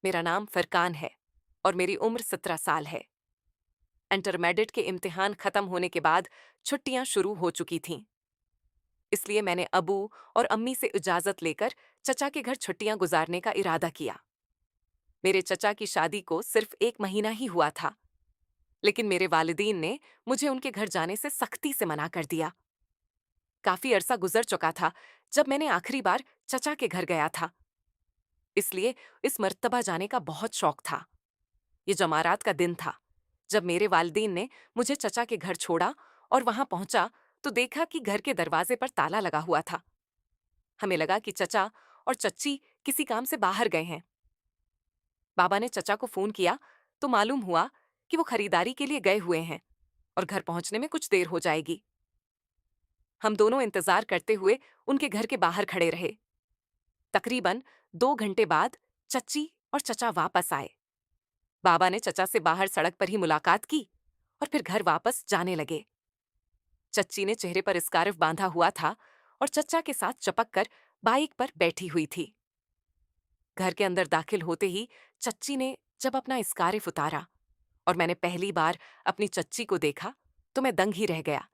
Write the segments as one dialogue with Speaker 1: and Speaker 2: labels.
Speaker 1: मेरा नाम फरकान है और मेरी उम्र 17 साल है। इंटरमीडिएट के इम्तिहान खत्म होने के बाद छुट्टियां शुरू हो चुकी थीं। इसलिए मैंने अबू और अम्मी से इजाजत लेकर चचा के घर छुट्टियां गुजारने का इरादा किया। मेरे चचा की शादी को सिर्फ 1 महीना ही हुआ था, लेकिन मेरे वालिदीन ने मुझे उनके घर जाने से सख्ती से मना कर दिया। काफी अरसा गुजर चुका था जब मैंने आखिरी बार चचा के घर गया था, इसलिए इस मर्तबा जाने का बहुत शौक था। ये जमारात का दिन था जब मेरे वालिदीन ने मुझे चचा के घर छोड़ा और वहां पहुंचा तो देखा कि घर के दरवाजे पर ताला लगा हुआ था। हमें लगा कि चचा और चच्ची किसी काम से बाहर गए हैं। बाबा ने चचा को फोन किया तो मालूम हुआ कि वो खरीदारी के लिए गए हुए हैं और घर पहुंचने में कुछ देर हो जाएगी। हम दोनों इंतजार करते हुए उनके घर के बाहर खड़े रहे। तकरीबन 2 घंटे बाद चच्ची और चचा वापस आए। बाबा ने चचा से बाहर सड़क पर ही मुलाकात की और फिर घर वापस जाने लगे। चच्ची ने चेहरे पर स्कार्फ बांधा हुआ था और चचा के साथ चपक कर बाइक पर बैठी हुई थी। घर के अंदर दाखिल होते ही चच्ची ने जब अपना स्कार्फ उतारा और मैंने पहली बार अपनी चच्ची को देखा तो मैं दंग ही रह गया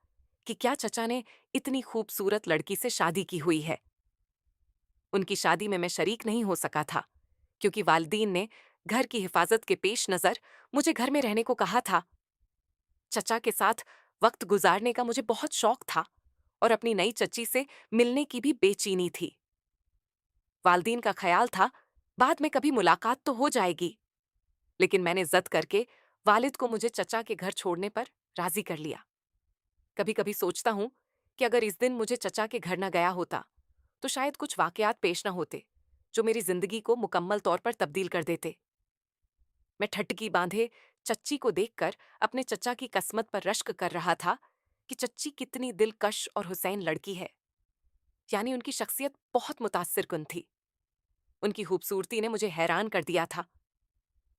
Speaker 1: कि क्या चचा ने इतनी खूबसूरत लड़की से शादी की हुई है। उनकी शादी में मैं शरीक नहीं हो सका था क्योंकि वालिदीन ने घर की हिफाजत के पेश नजर मुझे घर में रहने को कहा था। चचा के साथ वक्त गुजारने का मुझे बहुत शौक था और अपनी नई चच्ची से मिलने की भी बेचैनी थी। वालिदीन का ख्याल था बाद में कभी मुलाकात तो हो जाएगी, लेकिन मैंने जद करके वालिद को मुझे चचा के घर छोड़ने पर राजी कर लिया। कभी कभी सोचता हूं कि अगर इस दिन मुझे चचा के घर न गया होता तो शायद कुछ वाकयात पेश न होते जो मेरी जिंदगी को मुकम्मल तौर पर तब्दील कर देते। मैं ठटकी बांधे चच्ची को देखकर अपने चचा की किस्मत पर रश्क कर रहा था कि चच्ची कितनी दिलकश और हुसैन लड़की है। यानी उनकी शख्सियत बहुत मुतासिर कुन थी। उनकी खूबसूरती ने मुझे हैरान कर दिया था,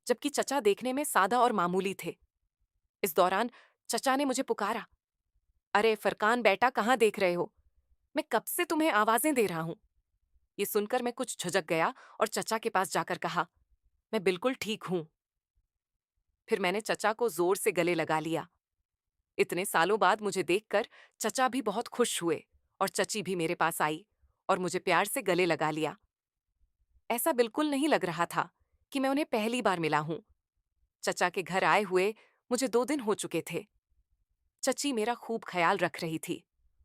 Speaker 1: जबकि चचा देखने में सादा और मामूली थे। इस दौरान चचा ने मुझे पुकारा, अरे फरकान बेटा, कहाँ देख रहे हो? मैं कब से तुम्हें आवाजें दे रहा हूं। ये सुनकर मैं कुछ झुझक गया और चचा के पास जाकर कहा, मैं बिल्कुल ठीक हूं। फिर मैंने चचा को जोर से गले लगा लिया। इतने सालों बाद मुझे देखकर चचा भी बहुत खुश हुए और चची भी मेरे पास आई और मुझे प्यार से गले लगा लिया। ऐसा बिल्कुल नहीं लग रहा था कि मैं उन्हें पहली बार मिला हूं। चचा के घर आए हुए मुझे 2 दिन हो चुके थे। चची मेरा खूब ख्याल रख रही थी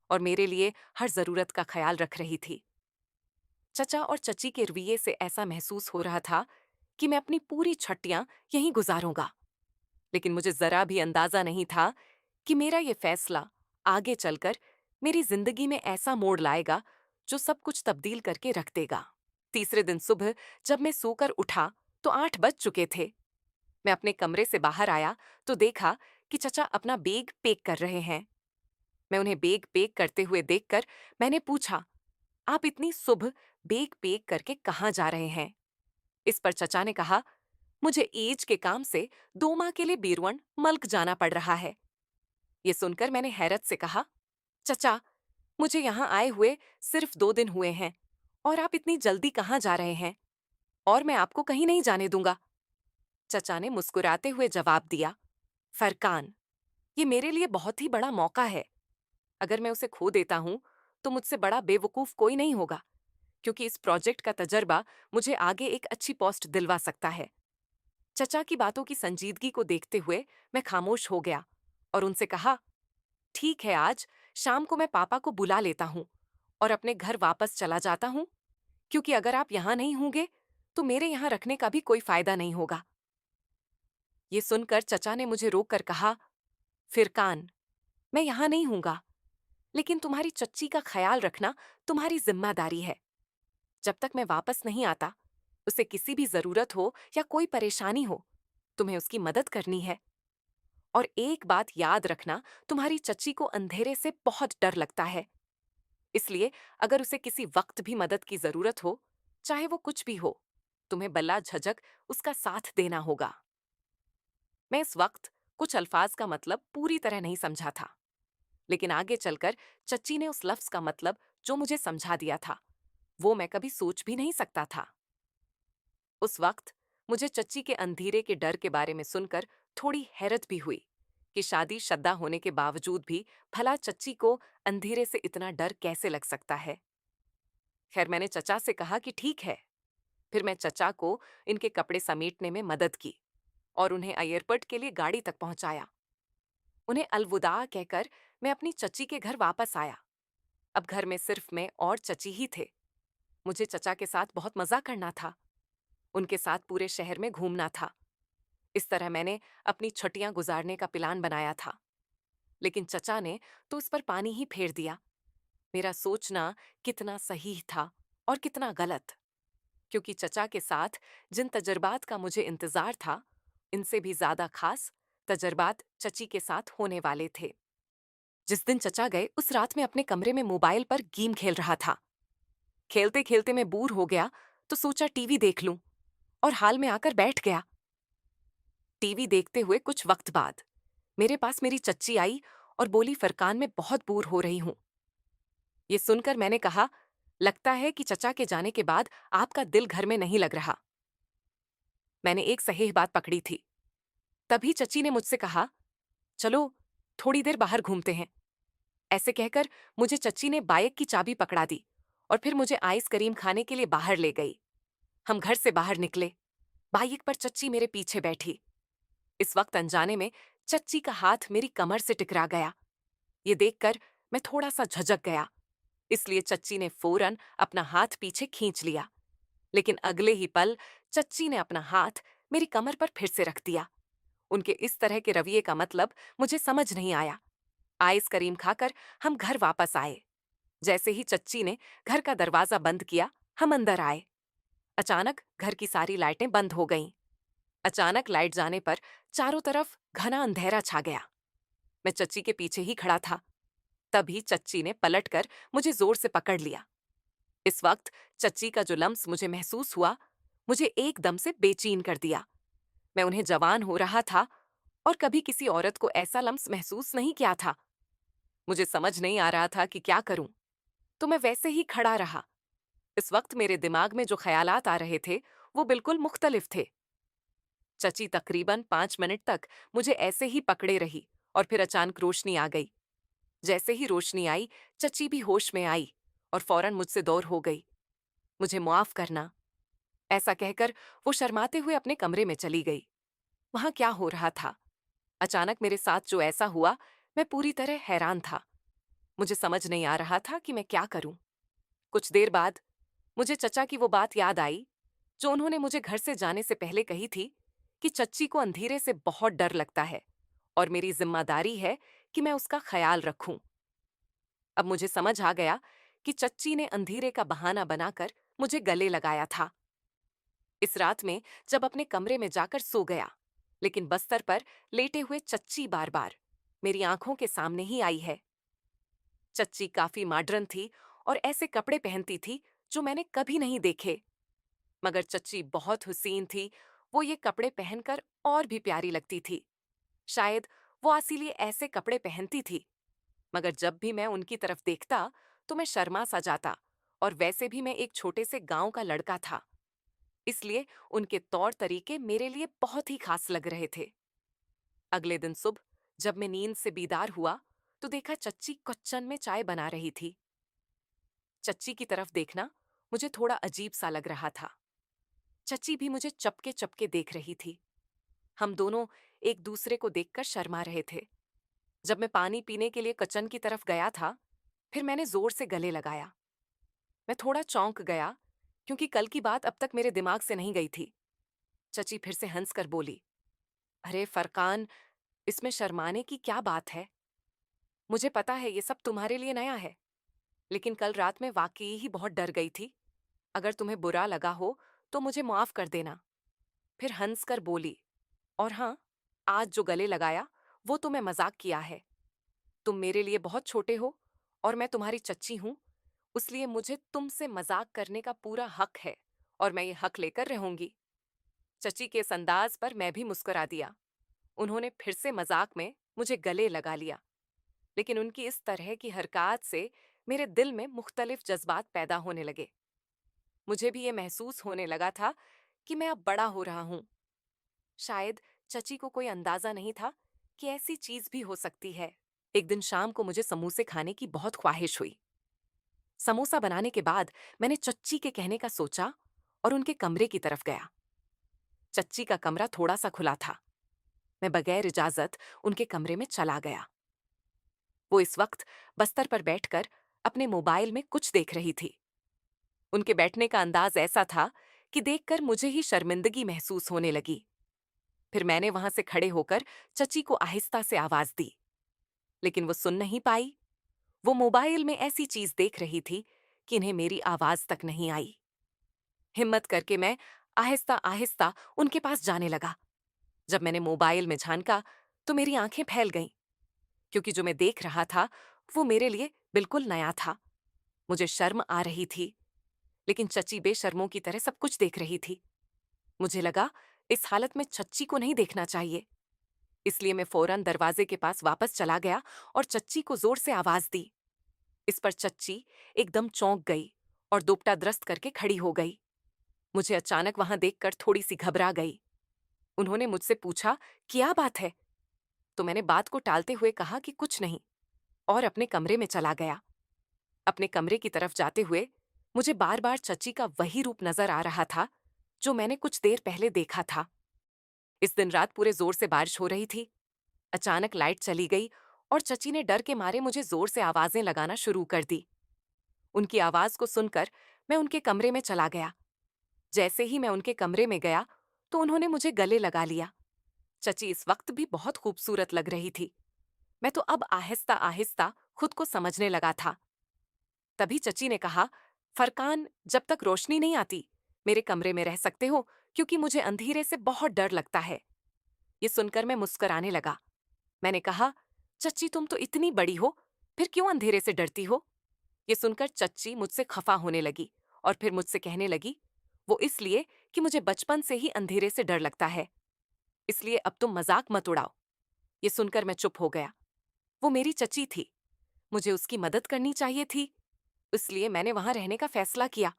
Speaker 1: और मेरे लिए हर जरूरत का ख्याल रख रही थी। चचा और चची के रवैये से ऐसा महसूस हो रहा था कि मैं अपनी पूरी छुट्टियां यहीं गुजारूंगा। लेकिन मुझे जरा भी अंदाजा नहीं था कि मेरा ये फैसला आगे चलकर मेरी जिंदगी में ऐसा मोड़ लाएगा जो सब कुछ तब्दील करके रख देगा। तीसरे दिन सुबह जब मैं सोकर उठा तो 8 बज चुके थे। मैं अपने कमरे से बाहर आया तो देखा कि चचा अपना बैग पैक कर रहे हैं। मैं उन्हें बैग पैक करते हुए देखकर मैंने पूछा, आप इतनी सुबह बैग पैक करके कहाँ जा रहे हैं? इस पर चचा ने कहा, मुझे ईज के काम से 2 माह के लिए बीरवन मल्क जाना पड़ रहा है। ये सुनकर मैंने हैरत से कहा, चचा, मुझे यहाँ आए हुए सिर्फ 2 दिन हुए हैं और आप इतनी जल्दी कहाँ जा रहे हैं? और मैं आपको कहीं नहीं जाने दूंगा। चचा ने मुस्कुराते हुए जवाब दिया, फरकान, ये मेरे लिए बहुत ही बड़ा मौका है। अगर मैं उसे खो देता हूं तो मुझसे बड़ा बेवकूफ कोई नहीं होगा, क्योंकि इस प्रोजेक्ट का तजर्बा मुझे आगे एक अच्छी पोस्ट दिलवा सकता है। चचा की बातों की संजीदगी को देखते हुए मैं खामोश हो गया और उनसे कहा, ठीक है, आज शाम को मैं पापा को बुला लेता हूँ और अपने घर वापस चला जाता हूँ, क्योंकि अगर आप यहाँ नहीं होंगे तो मेरे यहाँ रखने का भी कोई फायदा नहीं होगा। ये सुनकर चचा ने मुझे रोककर कहा, फिरकान, मैं यहाँ नहीं हूँगा, लेकिन तुम्हारी चच्ची का ख्याल रखना तुम्हारी जिम्मेदारी है। जब तक मैं वापस नहीं आता, उसे किसी भी जरूरत हो या कोई परेशानी हो, तुम्हें उसकी मदद करनी है। और एक बात याद रखना, तुम्हारी चच्ची को अंधेरे से बहुत डर लगता है, इसलिए अगर उसे किसी वक्त भी मदद की जरूरत हो, चाहे वो कुछ भी हो, तुम्हें बल्ला झझक उसका साथ देना होगा। मैं इस वक्त कुछ अल्फाज का मतलब पूरी तरह नहीं समझा था, लेकिन आगे चलकर चच्ची ने उस लफ्ज का मतलब जो मुझे समझा दिया था, वो मैं कभी सोच भी नहीं सकता था। उस वक्त मुझे चच्ची के अंधेरे के डर के बारे में सुनकर थोड़ी हैरत भी हुई कि शादी शुदा होने के बावजूद भी भला चच्ची को अंधेरे से इतना डर कैसे लग सकता है। खैर मैंने चचा से कहा कि ठीक है। फिर मैं चचा को इनके कपड़े समेटने में मदद की और उन्हें एयरपोर्ट के लिए गाड़ी तक पहुंचाया। उन्हें अलविदा कहकर मैं अपनी चची के घर वापस आया। अब घर में सिर्फ मैं और चची ही थे। मुझे चचा के साथ बहुत मजा करना था, उनके साथ पूरे शहर में घूमना था। इस तरह मैंने अपनी छुट्टियां गुजारने का प्लान बनाया था। लेकिन चचा ने तो उस पर पानी ही फेर दिया। मेरा सोचना कितना सही था और कितना गलत, क्योंकि चचा के साथ जिन तजर्बात का मुझे इंतजार था, इनसे भी ज्यादा खास तजर्बात चची के साथ होने वाले थे। जिस दिन चचा गए उस रात में अपने कमरे में मोबाइल पर गेम खेल रहा था। खेलते खेलते मैं बोर हो गया तो सोचा टीवी देख लूं, और हाल में आकर बैठ गया। टीवी देखते हुए कुछ वक्त बाद मेरे पास मेरी चच्ची आई और बोली, फरकान मैं बहुत बोर हो रही हूं। ये सुनकर मैंने कहा, लगता है कि चचा के जाने के बाद आपका दिल घर में नहीं लग रहा। मैंने एक सही बात पकड़ी थी। तभी चची ने मुझसे कहा, चलो थोड़ी देर बाहर घूमते हैं। ऐसे कहकर मुझे चच्ची ने बाइक की चाबी पकड़ा दी और फिर मुझे आइसक्रीम खाने के लिए बाहर ले गई। हम घर से बाहर निकले। बाइक पर चच्ची मेरे पीछे बैठी। इस वक्त अनजाने में चच्ची का हाथ मेरी कमर से टकरा गया। ये देखकर मैं थोड़ा सा झिझक गया, इसलिए चच्ची ने फौरन अपना हाथ पीछे खींच लिया। लेकिन अगले ही पल चच्ची ने अपना हाथ मेरी कमर पर फिर से रख दिया। उनके इस तरह के रवैये का मतलब मुझे समझ नहीं आया। आइसक्रीम खाकर हम घर वापस आए। जैसे ही चच्ची ने घर का दरवाजा बंद किया, हम अंदर आए। अचानक घर की सारी लाइटें बंद हो गईं। अचानक लाइट जाने पर चारों तरफ घना अंधेरा छा गया। मैं चच्ची के पीछे ही खड़ा था। तभी चच्ची ने पलटकर मुझे जोर से पकड़ लिया। इस वक्त चच्ची का जो लम्स मुझे महसूस हुआ, मुझे एकदम से बेचैन कर दिया। मैं उन्हें जवान हो रहा था और कभी किसी औरत को ऐसा लम्स महसूस नहीं किया था। मुझे समझ नहीं आ रहा था कि क्या करूं, तो मैं वैसे ही खड़ा रहा। इस वक्त मेरे दिमाग में जो ख्यालात आ रहे थे वो बिल्कुल मुख्तलिफ थे। चची तकरीबन 5 मिनट तक मुझे ऐसे ही पकड़े रही और फिर अचानक रोशनी आ गई। जैसे ही रोशनी आई, चची भी होश में आई और फौरन मुझसे दूर हो गई। मुझे माफ करना, ऐसा कहकर वो शर्माते हुए अपने कमरे में चली गई। वहां क्या हो रहा था? अचानक मेरे साथ जो ऐसा हुआ, मैं पूरी तरह हैरान था। मुझे समझ नहीं आ रहा था कि मैं क्या करूं। कुछ देर बाद मुझे चचा की वो बात याद आई जो उन्होंने मुझे घर से जाने से पहले कही थी कि चच्ची को अंधेरे से बहुत डर लगता है और मेरी जिम्मेदारी है कि मैं उसका ख्याल रखूं। अब मुझे समझ आ गया कि चच्ची ने अंधेरे का बहाना बनाकर मुझे गले लगाया था। इस रात में जब अपने कमरे में जाकर सो गया, लेकिन बस्तर पर लेटे हुए चच्ची बार बार मेरी आंखों के सामने ही आई है। चच्ची काफी मॉडर्न थी और ऐसे कपड़े पहनती थी जो मैंने कभी नहीं देखे। मगर चच्ची बहुत हुसीन थी। वो ये कपड़े पहनकर और भी प्यारी लगती थी। शायद वो इसीलिए ऐसे कपड़े पहनती थी। मगर जब भी मैं उनकी तरफ देखता तो मैं शर्मा सा जाता, और वैसे भी मैं एक छोटे से गांव का लड़का था, इसलिए उनके तौर तरीके मेरे लिए बहुत ही खास लग रहे थे। अगले दिन सुबह जब मैं नींद से बीदार हुआ तो देखा चच्ची किचन में चाय बना रही थी। चच्ची की तरफ देखना मुझे थोड़ा अजीब सा लग रहा था। चच्ची भी मुझे चपके चपके देख रही थी। हम दोनों एक दूसरे को देखकर शर्मा रहे थे। जब मैं पानी पीने के लिए किचन की तरफ गया था, फिर मैंने जोर से गले लगाया। मैं थोड़ा चौंक गया क्योंकि कल की बात अब तक मेरे दिमाग से नहीं गई थी। चची फिर से हंसकर बोली, अरे फरकान, इसमें शर्माने की क्या बात है? मुझे पता है ये सब तुम्हारे लिए नया है, लेकिन कल रात में वाकई ही बहुत डर गई थी। अगर तुम्हें बुरा लगा हो तो मुझे माफ कर देना। फिर हंसकर बोली, और हाँ, आज जो गले लगाया वो तो मैं मजाक किया है। तुम मेरे लिए बहुत छोटे हो और मैं तुम्हारी चच्ची हूं, इसलिए मुझे तुमसे मजाक करने का पूरा हक है और मैं ये हक लेकर रहूंगी। चची के इस अंदाज पर मैं भी मुस्कुरा दिया। उन्होंने फिर से मजाक में मुझे गले लगा लिया, लेकिन उनकी इस तरह की हरकत से मेरे दिल में मुख्तलिफ जज्बात पैदा होने लगे। मुझे भी ये महसूस होने लगा था कि मैं अब बड़ा हो रहा हूँ। शायद चची को कोई अंदाजा नहीं था कि ऐसी चीज भी हो सकती है। एक दिन शाम को मुझे समोसे खाने की बहुत ख्वाहिश हुई। समोसा बनाने के बाद मैंने चच्ची के कहने का सोचा और उनके कमरे की तरफ गया। चच्ची का कमरा थोड़ा सा खुला था। मैं बगैर इजाजत उनके कमरे में चला गया। वो इस वक्त बस्तर पर बैठकर अपने मोबाइल में कुछ देख रही थी। उनके बैठने का अंदाज ऐसा था कि देखकर मुझे ही शर्मिंदगी महसूस होने लगी। फिर मैंने वहां से खड़े होकर चची को आहिस्ता से आवाज दी, लेकिन वो सुन नहीं पाई। वो मोबाइल में ऐसी चीज देख रही थी कि इन्हें मेरी आवाज तक नहीं आई। हिम्मत करके मैं आहिस्ता आहिस्ता उनके पास जाने लगा। जब मैंने मोबाइल में झांका तो मेरी आंखें फैल गईं, क्योंकि जो मैं देख रहा था वो मेरे लिए बिल्कुल नया था। मुझे शर्म आ रही थी, लेकिन चची बेशर्मों की तरह सब कुछ देख रही थी। मुझे लगा इस हालत में चच्ची को नहीं देखना चाहिए, इसलिए मैं फौरन दरवाजे के पास वापस चला गया और चच्ची को जोर से आवाज दी। इस पर चच्ची एकदम चौंक गई और दुपट्टा दुरस्त करके खड़ी हो गई। मुझे अचानक वहां देखकर थोड़ी सी घबरा गई। उन्होंने मुझसे पूछा, क्या बात है? तो मैंने बात को टालते हुए कहा कि कुछ नहीं, और अपने कमरे में चला गया। अपने कमरे की तरफ जाते हुए मुझे बार बार चच्ची का वही रूप नजर आ रहा था जो मैंने कुछ देर पहले देखा था। इस दिन रात पूरे जोर से बारिश हो रही थी। अचानक लाइट चली गई और चची ने डर के मारे मुझे जोर से आवाजें लगाना शुरू कर दी। उनकी आवाज को सुनकर मैं उनके कमरे में चला गया। जैसे ही मैं उनके कमरे में गया तो उन्होंने मुझे गले लगा लिया। चची इस वक्त भी बहुत खूबसूरत लग रही थी। मैं तो अब आहिस्ता आहिस्ता खुद को समझने लगा था। तभी चची ने कहा, फरकान, जब तक रोशनी नहीं आती मेरे कमरे में रह सकते हो, क्योंकि मुझे अंधेरे से बहुत डर लगता है। ये सुनकर मैं मुस्कुराने लगा। मैंने कहा, चच्ची तुम तो इतनी बड़ी हो, फिर क्यों अंधेरे से डरती हो? ये सुनकर चच्ची मुझसे खफा होने लगी और फिर मुझसे कहने लगी, वो इसलिए कि मुझे बचपन से ही अंधेरे से डर लगता है, इसलिए अब तुम मजाक मत उड़ाओ। ये सुनकर मैं चुप हो गया। वो मेरी चची थी, मुझे उसकी मदद करनी चाहिए थी, इसलिए मैंने वहां रहने का फैसला किया।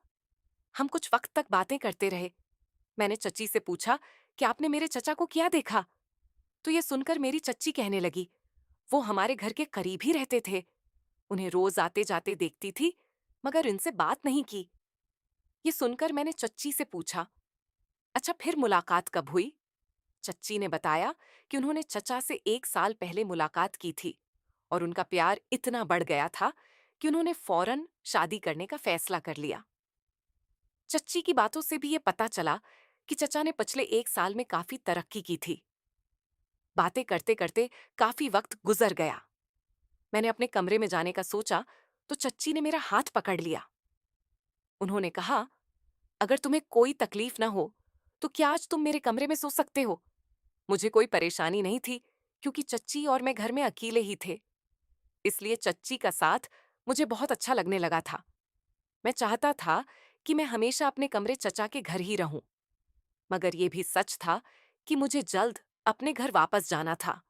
Speaker 1: हम कुछ वक्त तक बातें करते रहे। मैंने चची से पूछा कि आपने मेरे चचा को क्या देखा? तो ये सुनकर मेरी चच्ची कहने लगी, वो हमारे घर के करीब ही रहते थे, उन्हें रोज आते जाते देखती थी, मगर इनसे बात नहीं की। ये सुनकर मैंने चच्ची से पूछा, अच्छा फिर मुलाकात कब हुई? चच्ची ने बताया कि उन्होंने चचा से 1 साल पहले मुलाकात की थी और उनका प्यार इतना बढ़ गया था कि उन्होंने फौरन शादी करने का फैसला कर लिया। चच्ची की बातों से भी ये पता चला कि चचा ने पिछले 1 साल में काफी तरक्की की थी। बातें करते करते काफी वक्त गुजर गया। मैंने अपने कमरे में जाने का सोचा तो चच्ची ने मेरा हाथ पकड़ लिया। उन्होंने कहा, अगर तुम्हें कोई तकलीफ ना हो तो क्या आज तुम मेरे कमरे में सो सकते हो? मुझे कोई परेशानी नहीं थी, क्योंकि चच्ची और मैं घर में अकेले ही थे। इसलिए चच्ची का साथ मुझे बहुत अच्छा लगने लगा था। मैं चाहता था कि मैं हमेशा अपने कमरे चचा के घर ही रहूं, मगर यह भी सच था कि मुझे जल्द अपने घर वापस जाना था।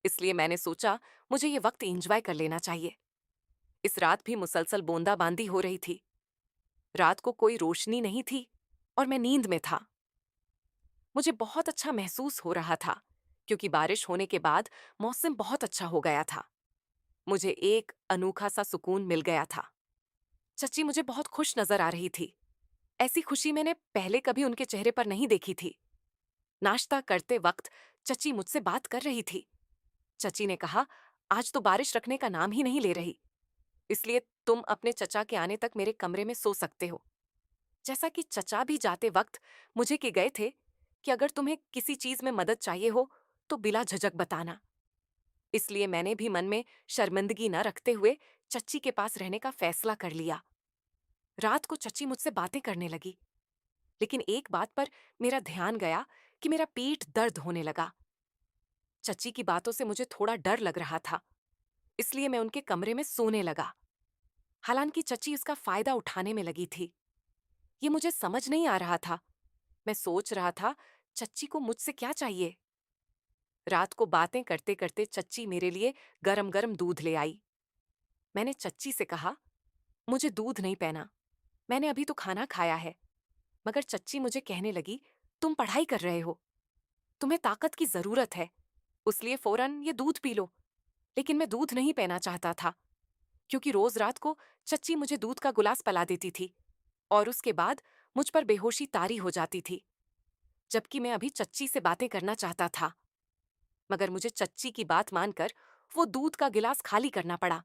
Speaker 1: इसलिए मैंने सोचा मुझे ये वक्त एंजॉय कर लेना चाहिए। इस रात भी मुसलसल बूंदाबांदी हो रही थी। रात को कोई रोशनी नहीं थी और मैं नींद में था। मुझे बहुत अच्छा महसूस हो रहा था, क्योंकि बारिश होने के बाद मौसम बहुत अच्छा हो गया था। मुझे एक अनोखा सा सुकून मिल गया था। चच्ची मुझे बहुत खुश नजर आ रही थी। ऐसी खुशी मैंने पहले कभी उनके चेहरे पर नहीं देखी थी। नाश्ता करते वक्त चच्ची मुझसे बात कर रही थी। चची ने कहा, आज तो बारिश रखने का नाम ही नहीं ले रही, इसलिए तुम अपने चचा के आने तक मेरे कमरे में सो सकते हो। जैसा कि चचा भी जाते वक्त मुझे के गए थे कि अगर तुम्हें किसी चीज में मदद चाहिए हो तो बिला झिझक बताना। इसलिए मैंने भी मन में शर्मिंदगी न रखते हुए चच्ची के पास रहने का फैसला कर लिया। रात को चच्ची मुझसे बातें करने लगी, लेकिन एक बात पर मेरा ध्यान गया कि मेरा पेट दर्द होने लगा। चच्ची की बातों से मुझे थोड़ा डर लग रहा था, इसलिए मैं उनके कमरे में सोने लगा। हालांकि चच्ची उसका फायदा उठाने में लगी थी। ये मुझे समझ नहीं आ रहा था। मैं सोच रहा था, चच्ची को मुझसे क्या चाहिए? रात को बातें करते करते चच्ची मेरे लिए गरम गरम दूध ले आई। मैंने चच्ची से कहा, मुझे दूध नहीं पीना, मैंने अभी तो खाना खाया है। मगर चच्ची मुझे कहने लगी, तुम पढ़ाई कर रहे हो, तुम्हें ताकत की जरूरत है, उसलिए फौरन ये दूध पी लो। लेकिन मैं दूध नहीं पीना चाहता था, क्योंकि रोज रात को चच्ची मुझे दूध का गिलास पिला देती थी और उसके बाद मुझ पर बेहोशी तारी हो जाती थी, जबकि मैं अभी चच्ची से बातें करना चाहता था। मगर मुझे चच्ची की बात मानकर वो दूध का गिलास खाली करना पड़ा।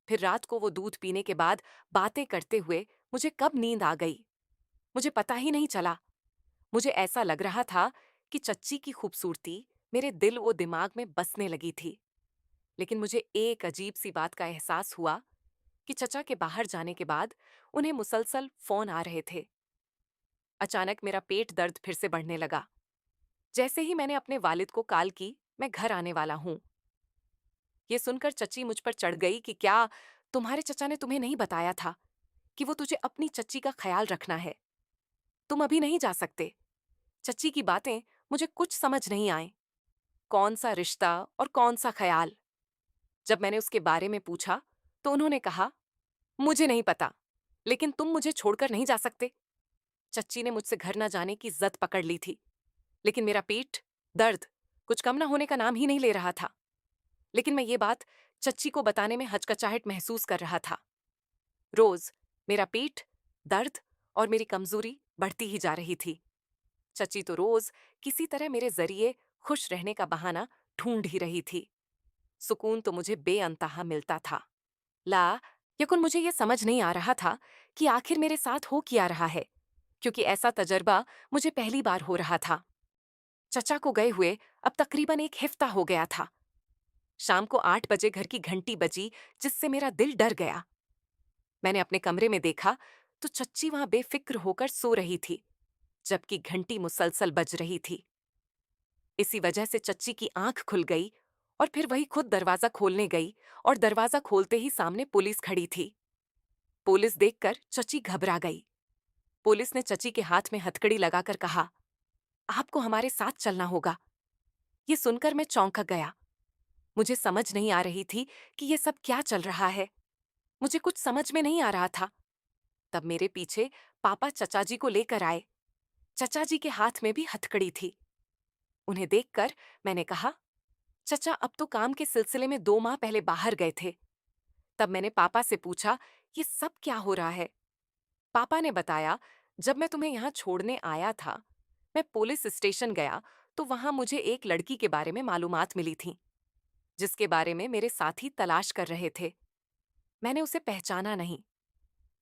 Speaker 1: फिर रात को वो दूध पीने के बाद बातें करते हुए मुझे कब नींद आ गई, मुझे पता ही नहीं चला। मुझे ऐसा लग रहा था कि चच्ची की खूबसूरती मेरे दिल व दिमाग में बसने लगी थी। लेकिन मुझे एक अजीब सी बात का एहसास हुआ कि चचा के बाहर जाने के बाद उन्हें मुसलसल फोन आ रहे थे। अचानक मेरा पेट दर्द फिर से बढ़ने लगा। जैसे ही मैंने अपने वालिद को कॉल की, मैं घर आने वाला हूं, ये सुनकर चच्ची मुझ पर चढ़ गई कि क्या तुम्हारे चचा ने तुम्हें नहीं बताया था कि वो तुझे अपनी चच्ची का ख्याल रखना है, तुम अभी नहीं जा सकते। चच्ची की बातें मुझे कुछ समझ नहीं आए, कौन सा रिश्ता और कौन सा ख्याल। जब मैंने उसके बारे में पूछा तो उन्होंने कहा, मुझे नहीं पता, लेकिन तुम मुझे छोड़कर नहीं जा सकते। चच्ची ने मुझसे घर न जाने की जद पकड़ ली थी, लेकिन मेरा पेट दर्द कुछ कम न होने का नाम ही नहीं ले रहा था। लेकिन मैं ये बात चच्ची को बताने में हचकचाहट महसूस कर रहा था। रोज मेरा पेट दर्द और मेरी कमजोरी बढ़ती ही जा रही थी। चच्ची तो रोज किसी तरह मेरे जरिए खुश रहने का बहाना ढूंढ ही रही थी। सुकून तो मुझे बेअंतहा मिलता था। ला यकुन मुझे यह समझ नहीं आ रहा था कि आखिर मेरे साथ हो क्या रहा है, क्योंकि ऐसा तजर्बा मुझे पहली बार हो रहा था। चचा को गए हुए अब तकरीबन एक हफ्ता हो गया था। शाम को 8 बजे घर की घंटी बजी, जिससे मेरा दिल डर गया। मैंने अपने कमरे में देखा तो चच्ची वहां बेफिक्र होकर सो रही थी, जबकि घंटी मुसलसल बज रही थी। इसी वजह से चच्ची की आंख खुल गई और फिर वही खुद दरवाजा खोलने गई, और दरवाजा खोलते ही सामने पुलिस खड़ी थी। पुलिस देखकर चची घबरा गई। पुलिस ने चची के हाथ में हथकड़ी लगाकर कहा, आपको हमारे साथ चलना होगा। ये सुनकर मैं चौंक गया। मुझे समझ नहीं आ रही थी कि ये सब क्या चल रहा है। मुझे कुछ समझ में नहीं आ रहा था। तब मेरे पीछे पापा चचा जी को लेकर आए। चचा जी के हाथ में भी हथकड़ी थी। उन्हें देखकर मैंने कहा, चचा अब तो काम के सिलसिले में 2 माह पहले बाहर गए थे। तब मैंने पापा से पूछा, ये सब क्या हो रहा है। पापा ने बताया, जब मैं तुम्हें यहाँ छोड़ने आया था, मैं पुलिस स्टेशन गया तो वहां मुझे एक लड़की के बारे में मालूमात मिली थी, जिसके बारे में मेरे साथी तलाश कर रहे थे। मैंने उसे पहचाना नहीं,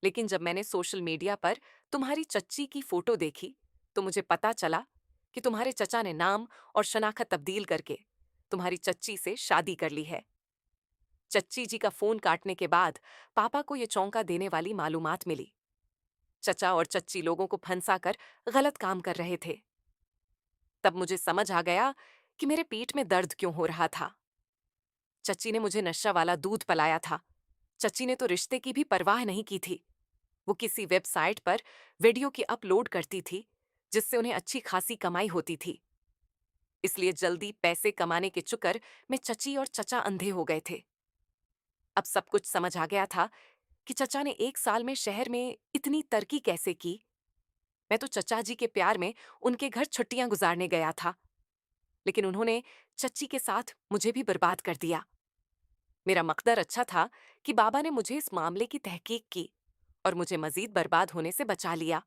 Speaker 1: लेकिन जब मैंने सोशल मीडिया पर तुम्हारी चच्ची की फोटो देखी तो मुझे पता चला कि तुम्हारे चचा ने नाम और शनाख्त तब्दील करके तुम्हारी चच्ची से शादी कर ली है। चच्ची जी का फोन काटने के बाद पापा को यह चौंका देने वाली मालूमात मिली। चचा और चच्ची लोगों को फंसाकर गलत काम कर रहे थे। तब मुझे समझ आ गया कि मेरे पेट में दर्द क्यों हो रहा था। चच्ची ने मुझे नशा वाला दूध पिलाया था। चच्ची ने तो रिश्ते की भी परवाह नहीं की थी। वो किसी वेबसाइट पर वीडियो की अपलोड करती थी, जिससे उन्हें अच्छी खासी कमाई होती थी। इसलिए जल्दी पैसे कमाने के चक्कर में चची और चचा अंधे हो गए थे। अब सब कुछ समझ आ गया था कि चचा ने 1 साल में शहर में इतनी तरक्की कैसे की। मैं तो चचा जी के प्यार में उनके घर छुट्टियां गुजारने गया था, लेकिन उन्होंने चच्ची के साथ मुझे भी बर्बाद कर दिया। मेरा मकदर अच्छा था कि बाबा ने मुझे इस मामले की तहकीक की और मुझे मजीद बर्बाद होने से बचा लिया।